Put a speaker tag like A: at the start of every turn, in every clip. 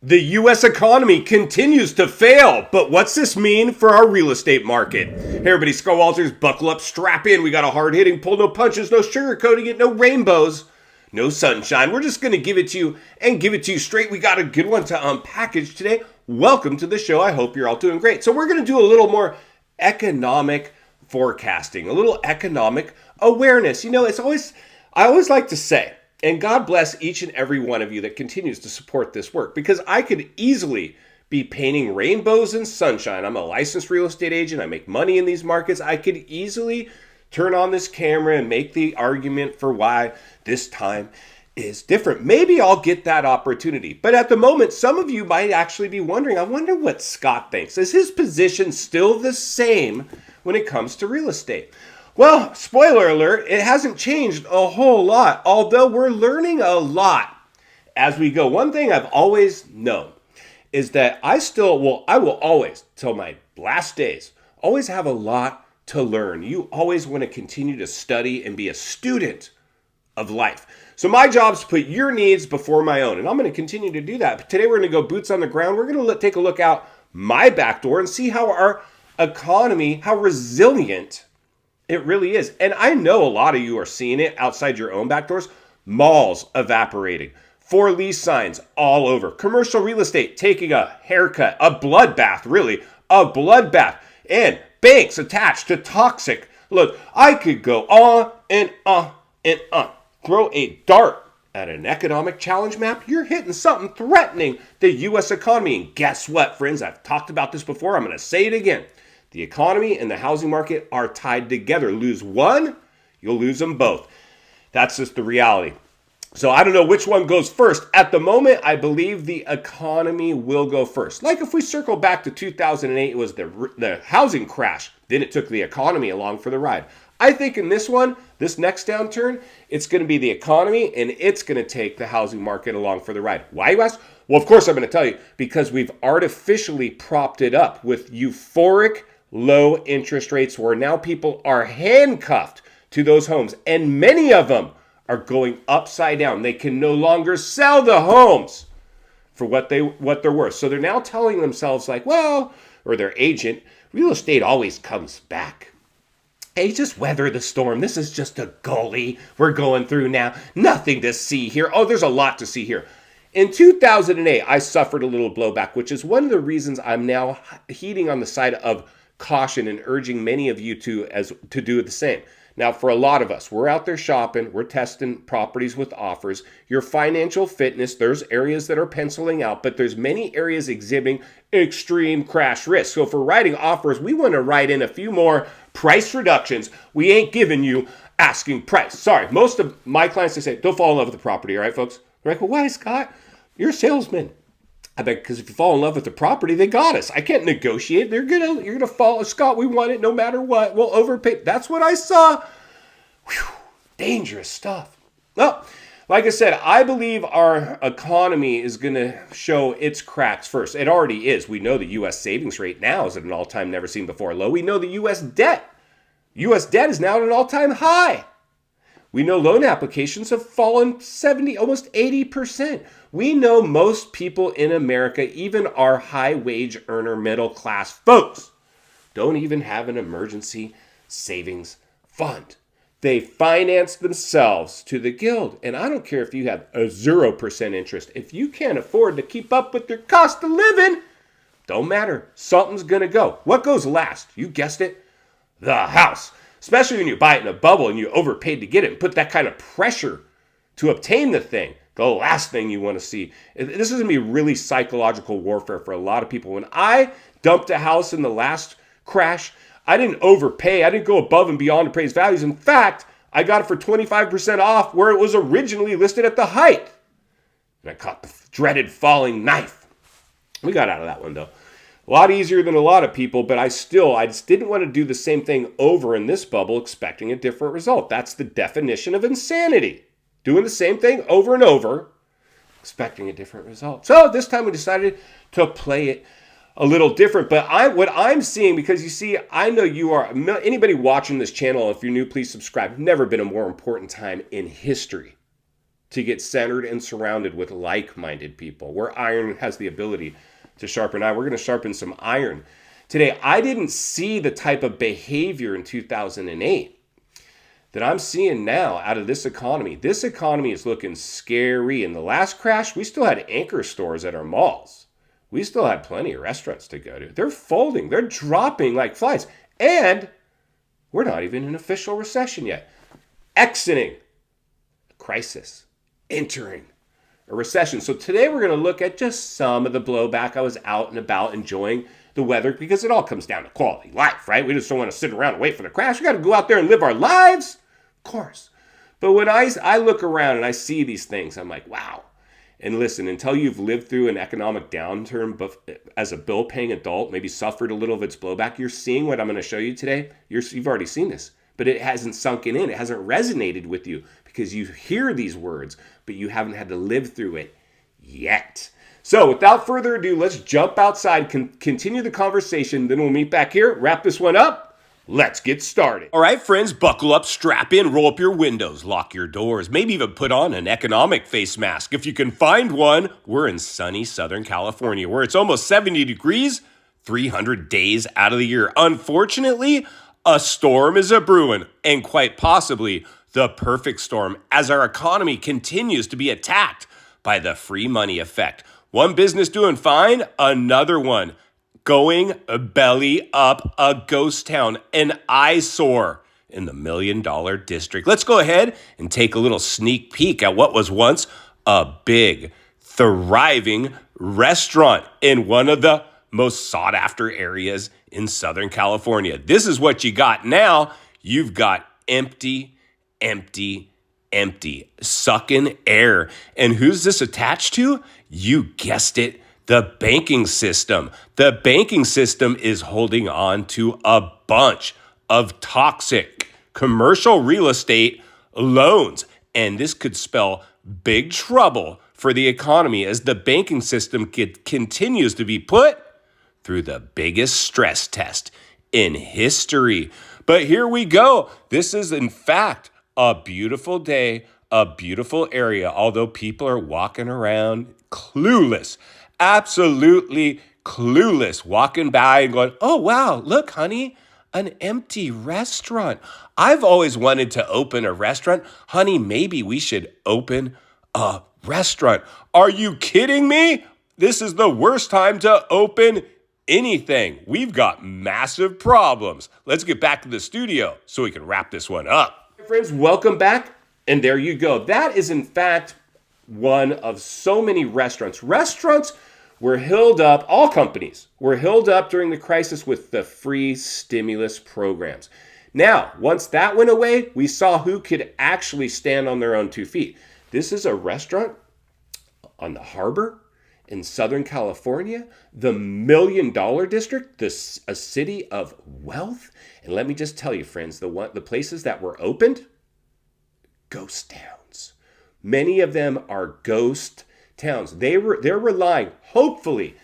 A: The U.S. economy continues to fail, but what's this mean for our real estate market? Hey everybody, Scott Walters, buckle up, strap in. We got a hard-hitting pull, no punches, no sugarcoating it, no rainbows, no sunshine. We're just going to give it to you and give it to you straight. We got a good one to unpackage today. Welcome to the show. I hope you're all doing great. So we're going to do a little more economic forecasting, a little economic awareness. You know, I always like to say, and God bless each and every one of you that continues to support this work, because I could easily be painting rainbows and sunshine. I'm a licensed real estate agent. I make money in these markets. I could easily turn on this camera and make the argument for why this time is different. Maybe I'll get that opportunity. But at the moment, some of you might actually be wondering, I wonder what Scott thinks. Is his position still the same when it comes to real estate? Well, spoiler alert, it hasn't changed a whole lot, although we're learning a lot as we go. One thing I've always known is that I will always, till my last days, always have a lot to learn. You always want to continue to study and be a student of life. So my job is to put your needs before my own, and I'm going to continue to do that. But today we're going to go boots on the ground. We're going to take a look out my back door and see how our economy, how resilient it really is. And I know a lot of you are seeing it outside your own back doors. Malls evaporating. For lease signs all over. Commercial real estate taking a haircut. A bloodbath, really. A bloodbath. And banks attached to toxic. Look, I could go on and on and on. Throw a dart at an economic challenge map. You're hitting something threatening the U.S. economy. And guess what, friends? I've talked about this before. I'm going to say it again. The economy and the housing market are tied together. Lose one, you'll lose them both. That's just the reality. So I don't know which one goes first. At the moment, I believe the economy will go first. Like if we circle back to 2008, it was the housing crash. Then it took the economy along for the ride. I think in this one, this next downturn, it's going to be the economy and it's going to take the housing market along for the ride. Why, you ask? Well, of course I'm going to tell you, because we've artificially propped it up with euphoric low interest rates where now people are handcuffed to those homes, and many of them are going upside down. They can no longer sell the homes for what they're worth. So they're now telling themselves like, well, or their agent, real estate always comes back. Hey, just weather the storm. This is just a gully we're going through now. Nothing to see here. Oh, there's a lot to see here. In 2008, I suffered a little blowback, which is one of the reasons I'm now heeding on the side of caution and urging many of you to do the same. Now, for a lot of us, we're out there shopping, we're testing properties with offers. Your financial fitness, there's areas that are penciling out, but there's many areas exhibiting extreme crash risk. So for writing offers, we want to write in a few more price reductions. We ain't giving you asking price. Sorry, most of my clients, they say, don't fall in love with the property, all right, folks? They're like, well, why, Scott? You're a salesman. I bet because if you fall in love with the property, they got us. I can't negotiate. You're gonna fall. Scott, we want it no matter what. We'll overpay. That's what I saw. Whew, dangerous stuff. Well, like I said, I believe our economy is gonna show its cracks first. It already is. We know the U.S. savings rate now is at an all-time never seen before low. We know the U.S. debt is now at an all-time high. We know loan applications have fallen 70, almost 80%. We know most people in America, even our high wage earner middle class folks, don't even have an emergency savings fund. They finance themselves to the guild. And I don't care if you have a 0% interest. If you can't afford to keep up with your cost of living, don't matter. Something's going to go. What goes last? You guessed it. The house. Especially when you buy it in a bubble and you overpaid to get it and put that kind of pressure to obtain the thing. The last thing you want to see. This is going to be really psychological warfare for a lot of people. When I dumped a house in the last crash, I didn't overpay. I didn't go above and beyond appraised values. In fact, I got it for 25% off where it was originally listed at the height. And I caught the dreaded falling knife. We got out of that one though. A lot easier than a lot of people, but I just didn't want to do the same thing over in this bubble expecting a different result. That's the definition of insanity. Doing the same thing over and over, expecting a different result. So this time we decided to play it a little different. But what I'm seeing, because you see, I know you are, anybody watching this channel, if you're new, please subscribe. Never been a more important time in history to get centered and surrounded with like-minded people, where iron has the ability to sharpen iron. We're going to sharpen some iron today. I didn't see the type of behavior in 2008 that I'm seeing now out of this economy. This economy is looking scary. In the last crash, we still had anchor stores at our malls. We still had plenty of restaurants to go to. They're folding. They're dropping like flies. And we're not even in an official recession yet. Exiting a crisis. Entering a recession. So today we're going to look at just some of the blowback. I was out and about enjoying the weather because it all comes down to quality life, right? We just don't want to sit around and wait for the crash. We got to go out there and live our lives. Of course. But when I look around and I see these things, I'm like, wow. And listen, until you've lived through an economic downturn, but as a bill-paying adult, maybe suffered a little of its blowback, you're seeing what I'm going to show you today. You've already seen this, but it hasn't sunken in. It hasn't resonated with you because you hear these words, but you haven't had to live through it yet. So without further ado, let's jump outside, continue the conversation, then we'll meet back here, wrap this one up. Let's get started. All right, friends, buckle up, strap in, roll up your windows, lock your doors, maybe even put on an economic face mask. If you can find one, we're in sunny Southern California where it's almost 70 degrees, 300 days out of the year. Unfortunately, a storm is a-brewing, and quite possibly the perfect storm as our economy continues to be attacked by the free money effect. One business doing fine, another one going belly up, a ghost town, an eyesore in the $1 million district. Let's go ahead and take a little sneak peek at what was once a big, thriving restaurant in one of the most sought-after areas in Southern California. This is what you got now. You've got empty, sucking air. And who's this attached to? You guessed it. The banking system. The banking system is holding on to a bunch of toxic commercial real estate loans. And this could spell big trouble for the economy as the banking system continues to be put through the biggest stress test in history. But here we go. This is, in fact, a beautiful day, a beautiful area, although people are walking around clueless. Absolutely clueless, walking by and going, oh, wow, look, honey, an empty restaurant. I've always wanted to open a restaurant. Honey, maybe we should open a restaurant. Are you kidding me? This is the worst time to open anything. We've got massive problems. Let's get back to the studio so we can wrap this one up. Friends, welcome back. And there you go. That is, in fact, one of so many restaurants. Restaurants were held up, all companies were held up during the crisis with the free stimulus programs. Now, once that went away, we saw who could actually stand on their own 2 feet. This is a restaurant on the harbor in Southern California, the $1 million district, a city of wealth. And let me just tell you, friends, the places that were opened, ghost towns. Many of them are ghost towns. They're relying, hopefully,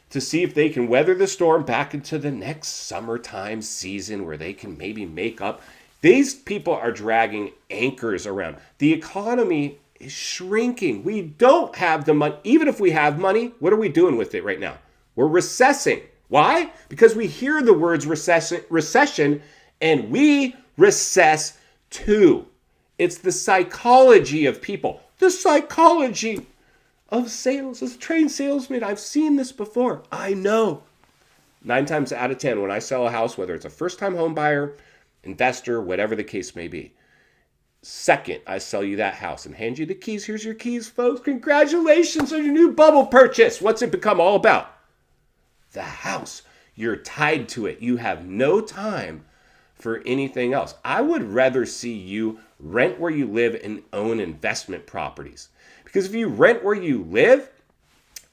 A: to see if they can weather the storm back into the next summertime season where they can maybe make up. These people are dragging anchors around. The economy is shrinking. We don't have the money. Even if we have money, what are we doing with it right now? We're recessing. Why? Because we hear the words recession, and we recess too. It's the psychology of people. The psychology of sales. As a trained salesman, I've seen this before. I know. 9 times out of 10, when I sell a house, whether it's a first-time home buyer, investor, whatever the case may be, second I sell you that house and hand you the keys, here's your keys, folks. Congratulations on your new bubble purchase. What's it become all about? The house. You're tied to it. You have no time for anything else. I would rather see you rent where you live and own investment properties. Because if you rent where you live,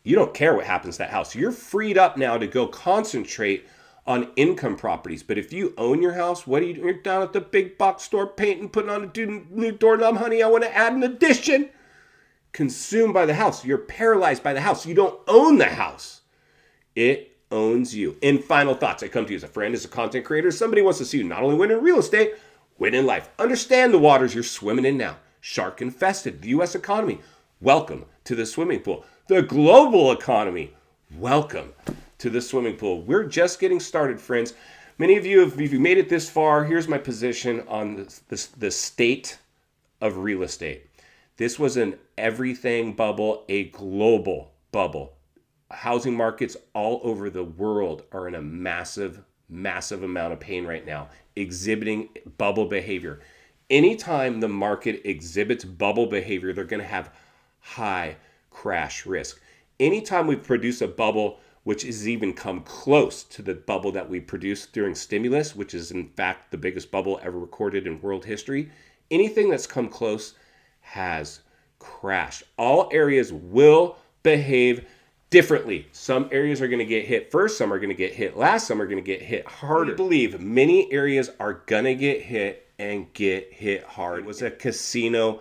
A: you don't care what happens to that house. You're freed up now to go concentrate on income properties. But if you own your house, what are you doing? You're down at the big box store painting, putting on a new doorknob. Honey, I want to add an addition. Consumed by the house. You're paralyzed by the house. You don't own the house. It owns you. In final thoughts, I come to you as a friend, as a content creator. Somebody wants to see you not only win in real estate, win in life. Understand the waters you're swimming in now. shark infested. The U.S. economy, welcome to the swimming pool. The global economy, welcome to the swimming pool. We're just getting started, friends. Many of you, if you made it this far, here's my position on the state of real estate. This was an everything bubble, a global bubble. Housing markets all over the world are in a massive amount of pain right now, exhibiting bubble behavior. Anytime the market exhibits bubble behavior, they're going to have high crash risk. Anytime we produce a bubble which has even come close to the bubble that we produced during stimulus, which is in fact the biggest bubble ever recorded in world history, anything that's come close has crashed. All areas will behave differently. Some areas are going to get hit first, some are going to get hit last, some are going to get hit harder. I believe many areas are going to get hit and get hit hard. It was a casino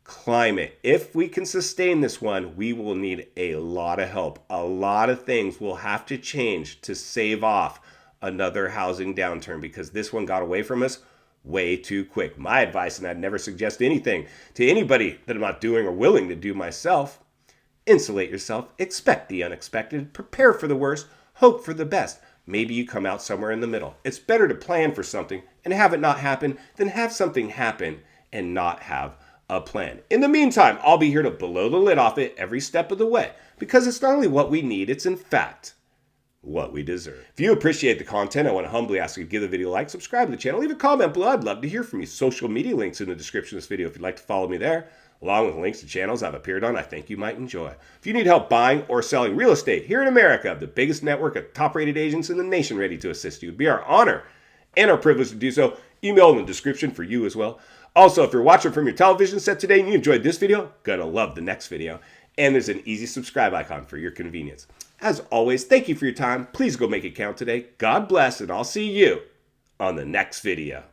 A: climate. If we can sustain this one, we will need a lot of help. A lot of things will have to change to save off another housing downturn because this one got away from us way too quick. My advice, and I'd never suggest anything to anybody that I'm not doing or willing to do myself, insulate yourself, expect the unexpected, prepare for the worst, hope for the best. Maybe you come out somewhere in the middle. It's better to plan for something and have it not happen than have something happen and not have a plan. In the meantime, I'll be here to blow the lid off it every step of the way because it's not only what we need, it's in fact what we deserve. If you appreciate the content, I want to humbly ask you to give the video a like, subscribe to the channel, leave a comment below. I'd love to hear from you. Social media links in the description of this video if you'd like to follow me there, along with links to channels I've appeared on I think you might enjoy. If you need help buying or selling real estate here in America, I have the biggest network of top-rated agents in the nation ready to assist you. It'd be our honor and our privilege to do so. Email in the description for you as well. Also, if you're watching from your television set today and you enjoyed this video, gonna love the next video. And there's an easy subscribe icon for your convenience. As always, thank you for your time. Please go make it count today. God bless, and I'll see you on the next video.